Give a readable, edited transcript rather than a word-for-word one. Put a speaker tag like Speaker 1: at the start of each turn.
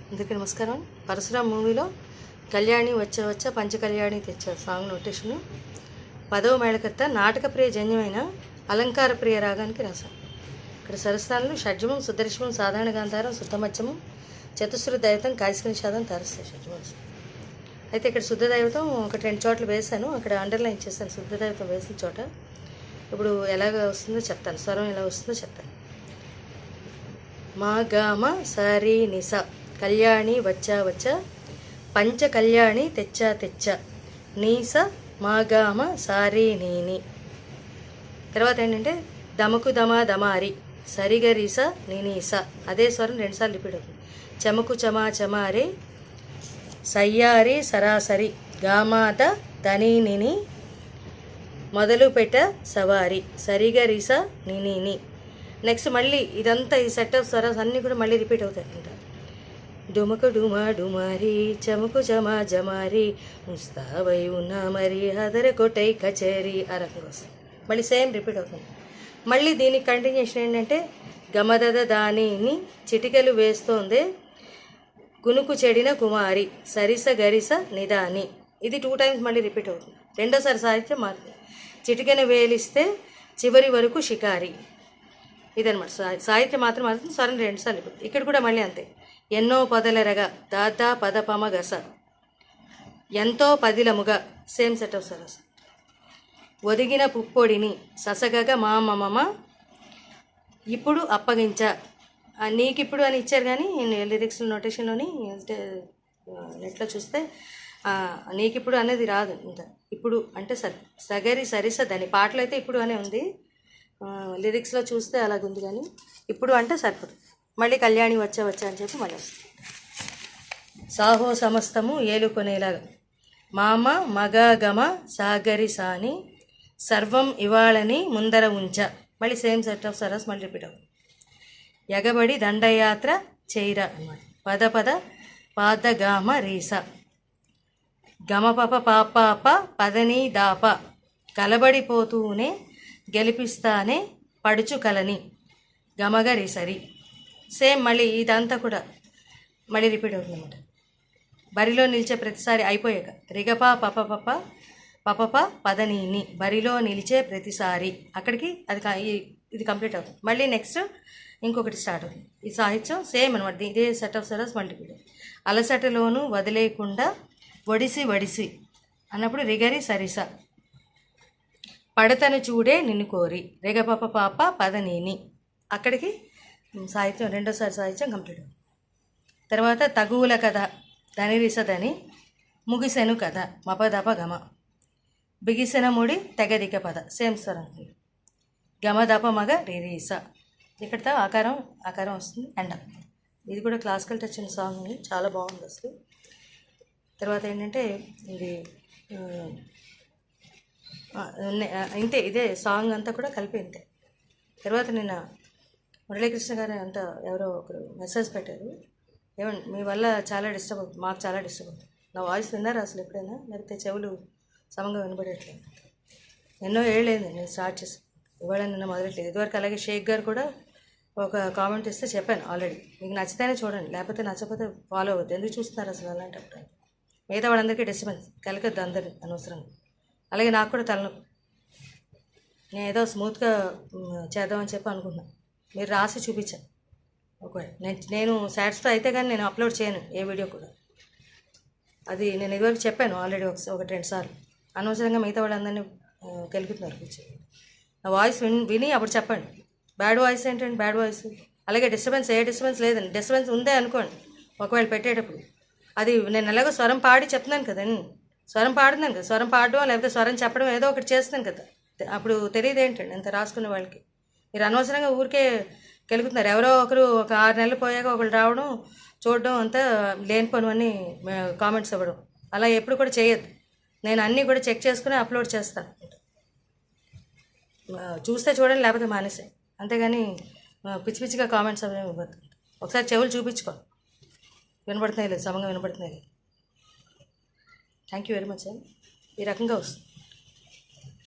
Speaker 1: అందరికీ నమస్కారం. పరశురాం మూవీలో కళ్యాణి వచ్చ వచ్చ పంచకళ్యాణి తెచ్చ సాంగ్ నోటేషను 10వ మేళకర్త నాటకప్రియ జన్యమైన అలంకార ప్రియ రాగానికి రాశాం. ఇక్కడ సరస్థానంలో షడ్జమం, సుదర్శమం, సాధారణ గాంధారం, శుద్ధమధ్యమం, చతుశ్రుత దైవతం, కాశిక నిషాదం తారుస్తాయి షడ్జమం. అయితే ఇక్కడ శుద్ధ దైవతం ఒక 2 చోట్ల వేశాను, అక్కడ అండర్లైన్ చేశాను. శుద్ధ దైవతం వేసిన చోట ఇప్పుడు ఎలాగ వస్తుందో చెప్తాను, స్వరం ఎలా వస్తుందో చెప్తాను. మా గామ సరి నిస కళ్యాణి వచ్చా వచ్చ పంచ కళ్యాణి తెచ్చా తెచ్చ నీస మా గామ సారీ నీని. తర్వాత ఏంటంటే దమకు దమ దమారి సరిగరీస నీనీస, అదే స్వరం 2 సార్లు రిపీట్ అవుతుంది. చమకు చమా చమారి సయ్యారి సరాసరి గామాత ధనీనిని మొదలు పెట్ట సవారి సరిగరీస నీని. నెక్స్ట్ మళ్ళీ ఇదంతా ఈ సెట్ ఆఫ్ స్వరాస్ అన్నీ కూడా మళ్ళీ రిపీట్ అవుతాయి అంట. డుమకు డుమా డుమారి చమకు జమా జమారి ముస్తావై ఉన్నా మరి హదర కొట్టై కచేరి ఆ రకంగా వస్తుంది. మళ్ళీ సేమ్ రిపీట్ అవుతుంది. మళ్ళీ దీనికి కంటిన్యూషన్ ఏంటంటే గమదద దానిని చిటికెలు వేస్తోంది కునుకు చెడిన కుమారి సరిస గరిస నిదాని. ఇది 2 టైమ్స్ మళ్ళీ రిపీట్ అవుతుంది. రెండోసారి సాహిత్యం మారుతుంది. చిటికెన వేలిస్తే చివరి వరకు షికారి. ఇదనమాట సాహిత్యం మాత్రం మారుతుంది, స్వరం 2 సార్లు రిపీట్. ఇక్కడ కూడా మళ్ళీ అంతే. ఎన్నో పొదలెరగా దాదా పదపమ గస ఎంతో పదిలముగా సేమ్ సెట్ ఆఫ్ సరస్. ఒదిగిన పుప్పొడిని ససగగ మా మమమ ఇప్పుడు అప్పగించ. నీకిప్పుడు అని ఇచ్చారు, కానీ లిరిక్స్ నోటేషన్లోని నెట్లో చూస్తే నీకిప్పుడు అనేది రాదు. ఇంత ఇప్పుడు అంటే సగరి సరిస దాని పాటలు అయితే ఇప్పుడు అనే ఉంది, లిరిక్స్లో చూస్తే అలాగుంది, కానీ ఇప్పుడు అంటే సరిపోతుంది. మళ్ళీ కళ్యాణి వచ్చా వచ్చా అని చెప్పి మళ్ళీ వస్తుంది. సాహో సమస్తము ఏలుకొనేలాగా మామ మగ గమ సాగరి సాని సర్వం ఇవాళని ముందర ఉంచ. మళ్ళీ సేమ్ సెట్ ఆఫ్ సరస్ మళ్ళీ రిపీట్ అవుతుంది. ఎగబడి దండయాత్ర చేయిర అన్నమాట. పద పద పాద గామ రీస గమ పప పాపాప పదని దాప కలబడిపోతూనే గెలిపిస్తానే పడుచు కలని గమగరి సరి. సేమ్ మళ్ళీ ఇదంతా కూడా మళ్ళీ రిపీట్ అవుతుంది అన్నమాట. బరిలో నిలిచే ప్రతిసారి అయిపోయాక రిగప పప పప పపప పదనీని బరిలో నిలిచే ప్రతిసారి అక్కడికి అది ఇది కంప్లీట్ అవుతుంది. మళ్ళీ నెక్స్ట్ ఇంకొకటి స్టార్ట్ అవుతుంది. ఈ సాహిత్యం సేమ్ అనమాట. ఇదే సెట్ ఆఫ్ సరస్ మళ్ళీ రిపీట్. అలసటలోనూ వదిలేకుండా వడిసి వడిసి అన్నప్పుడు రిగరి సరిస పడతను చూడే నిన్ను కోరి రేగపప పాప పదనీని. అక్కడికి సాహిత్యం రెండోసారి సాహిత్యం కంప్లీట్ అవుతుంది. తర్వాత తగువుల కథ ధనిరిసదని ముగిసెను కథ మపదప గమ బిగిసెన ముడి తెగదిక పద సేమ్ స్వరం. గమదప మగ రిరీస. ఇక్కడితో ఆకారం వస్తుంది ఎండ. ఇది కూడా క్లాసికల్ టచ్ ఉన్న సాంగ్, చాలా బాగుంది అసలు. తర్వాత ఏంటంటే ఇది ఇంతే, ఇదే సాంగ్ అంతా కూడా కలిపి ఇంతే. తర్వాత నిన్న మురళీకృష్ణ గారు అంతా ఎవరో ఒకరు మెసేజ్ పెట్టారు, ఏమండి మీ వల్ల చాలా డిస్టర్బ్ అవుతుంది, మాకు చాలా డిస్టర్బ్ అవుతుంది. నా వాయిస్ విన్నారా అసలు ఎప్పుడైనా? లేకపోతే చెవులు సమంగా వినబడట్లేదు. ఎన్నో ఏళ్ళైంది నేను స్టార్ట్ చేసి, ఇవాళ నిన్న మొదలెట్లేదు. ఇదివరకు అలాగే షేక్ గారు కూడా ఒక కామెంట్ ఇస్తే చెప్పాను ఆల్రెడీ, మీకు నచ్చితేనే చూడండి, లేకపోతే నచ్చకపోతే ఫాలో అవ్వద్దు. ఎందుకు చూస్తున్నారు అసలు అలాంటప్పుడు? మిగతా వాళ్ళందరికీ డిస్టర్బెన్స్ కలగద్దు అందరు అనవసరంగా. అలాగే నాకు కూడా తలనొప్పి. నేను ఏదో స్మూత్గా చేద్దామని చెప్పి అనుకున్నాను. మీరు రాసి చూపించాను. ఒకవేళ నేను సాటిస్ఫై అయితే కానీ నేను అప్లోడ్ చేయను ఏ వీడియో కూడా. అది నేను ఇదివరకు చెప్పాను ఆల్రెడీ ఒకటి 2 సార్లు. అనవసరంగా మిగతా వాళ్ళందరినీ కెలుగుతున్నారు కూర్చొని. నా వాయిస్ విని అప్పుడు చెప్పండి. బ్యాడ్ వాయిస్ ఏంటండి? Bad voice. అలాగే డిస్టర్బెన్స్, ఏ డిస్టర్బెన్స్ లేదండి. డిస్టర్బెన్స్ ఉందే అనుకోండి ఒకవేళ పెట్టేటప్పుడు. అది నేను ఎలాగో స్వరం పాడి చెప్తున్నాను కదండి, స్వరం పాడుతున్నాను కదా, స్వరం పాడడం లేకపోతే స్వరం చెప్పడం ఏదో ఒకటి చేస్తున్నాను కదా, అప్పుడు తెలియదు ఏంటండి అంత రాసుకునే వాళ్ళకి. మీరు అనవసరంగా ఊరికే కెలుగుతున్నారు. ఎవరో ఒకరు ఒక 6 నెలలు పోయాక ఒకళ్ళు రావడం, చూడడం, అంతా లేనిపోనివన్నీ కామెంట్స్ ఇవ్వడం, అలా ఎప్పుడు కూడా చేయొద్దు. నేను అన్నీ కూడా చెక్ చేసుకుని అప్లోడ్ చేస్తాను. చూస్తే చూడండి, లేకపోతే మానేసాయి. అంతేగాని పిచ్చి పిచ్చిగా కామెంట్స్ అవి ఇవ్వద్దు. ఒకసారి చెవులు చూపించుకో, వినపడుతున్నాయి లేదు, సమంగా వినపడుతున్నాయి లేదు. Thank you very much. ఈ రకంగా వస్తుంది.